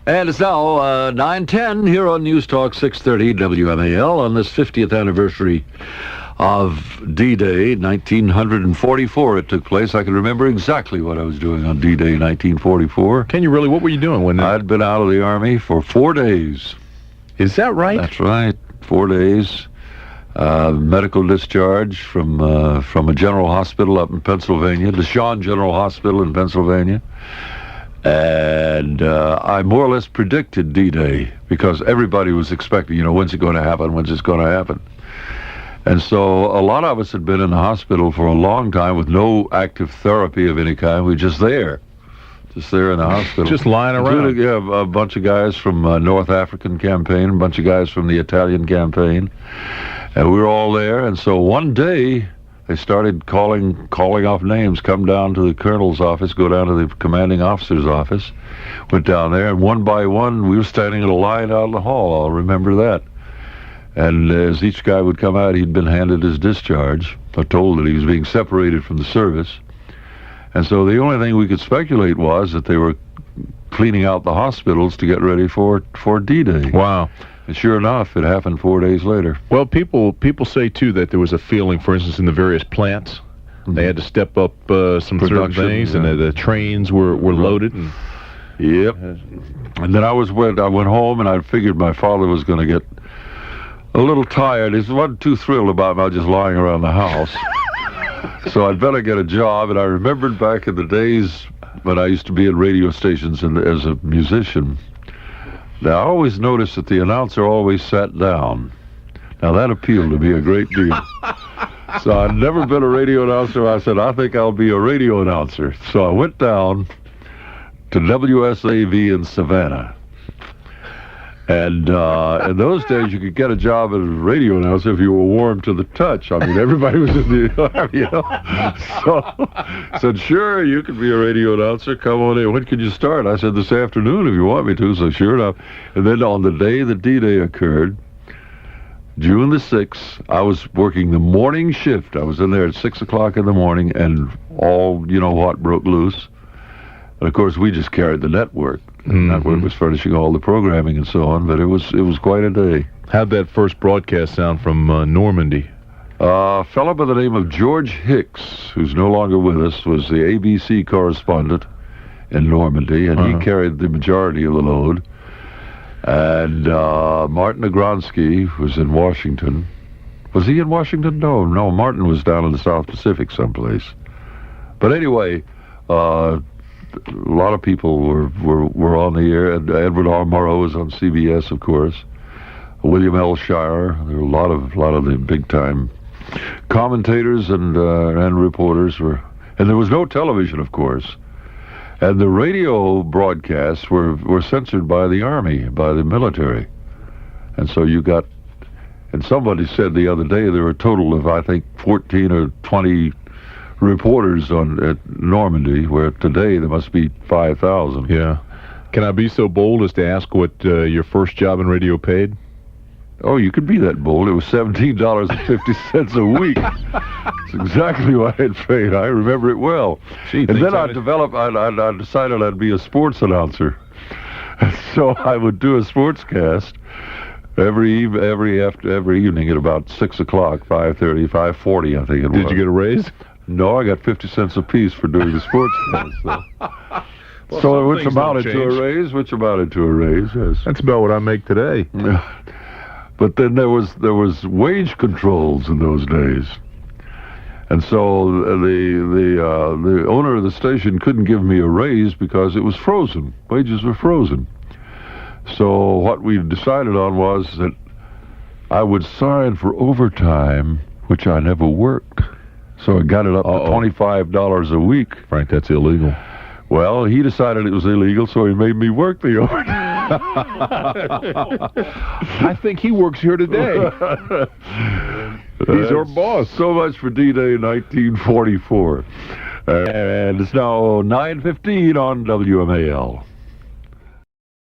And it's now 9:10 here on News Talk 630 WMAL on this 50th anniversary of D-Day, 1944 it took place. I can remember exactly what I was doing on D-Day 1944. Can you really? What were you doing when I'd been out of the Army for 4 days. Is that right? That's right, 4 days. Medical discharge from a general hospital up in Pennsylvania, the Shawn General Hospital in Pennsylvania. And I more or less predicted D-Day because everybody was expecting, when's it going to happen, when's it going to happen. And so a lot of us had been in the hospital for a long time with no active therapy of any kind. We were just there in the hospital. Just lying around. Yeah, a bunch of guys from North African campaign, a bunch of guys from the Italian campaign. And we were all there. And so one day, they started calling off names, come down to the colonel's office, go down to the commanding officer's office. Went down there, and one by one, we were standing in a line out in the hall. I'll remember that. And as each guy would come out, he'd been handed his discharge, or told that he was being separated from the service. And so the only thing we could speculate was that they were cleaning out the hospitals to get ready for D-Day. Wow. And sure enough, it happened 4 days later. Well, people say, too, that there was a feeling, for instance, in the various plants, they had to step up some certain things, and the trains were loaded. And yep. And then I went home, and I figured my father was going to get a little tired. He wasn't too thrilled about me just lying around the house. So I'd better get a job, and I remembered back in the days when I used to be at radio stations as a musician. Now, I always noticed that the announcer always sat down. Now, that appealed to me a great deal. So I'd never been a radio announcer. I said, I think I'll be a radio announcer. So I went down to WSAV in Savannah. And in those days, you could get a job as a radio announcer if you were warm to the touch. I mean, everybody was in the Army, So said, sure, you could be a radio announcer. Come on in. When could you start? I said, this afternoon if you want me to. So sure enough. And then on the day that D-Day occurred, June the 6th, I was working the morning shift. I was in there at 6 o'clock in the morning, and all, what broke loose. And of course, we just carried the network. The network was furnishing all the programming and so on, but it was quite a day. How'd that first broadcast sound from Normandy? A fellow by the name of George Hicks, who's no longer with us, was the ABC correspondent in Normandy, and he carried the majority of the load. And Martin Agronsky was in Washington. Was he in Washington? No, Martin was down in the South Pacific someplace. But anyway, a lot of people were on the air. And Edward R. Murrow was on CBS, of course. William L. Shirer. There were a lot of the big time commentators and reporters were, and there was no television, of course. And the radio broadcasts were censored by the Army, by the military. And so you got, and somebody said the other day there were a total of, I think, 14 or 20 reporters at Normandy, where today there must be 5,000. Yeah. Can I be so bold as to ask what your first job in radio paid? Oh, you could be that bold. It was $17.50 a week. That's exactly what I'd paid. I remember it well. Gee, and then I decided I'd be a sports announcer. So I would do a sportscast every evening at about 6 o'clock, 5:30, 5:40, I think it was. Did you get a raise? No, I got 50 cents apiece for doing the sportscast. So which amounted to a raise, yes. That's about what I make today. But then there was wage controls in those days, and so the owner of the station couldn't give me a raise because it was frozen. Wages were frozen. So what we decided on was that I would sign for overtime, which I never worked. So I got it up to $25 a week. Frank, that's illegal. Well, he decided it was illegal, so he made me work the overtime. I think he works here today. He's our boss. So much for D-Day 1944. And it's now 9:15 on WMAL.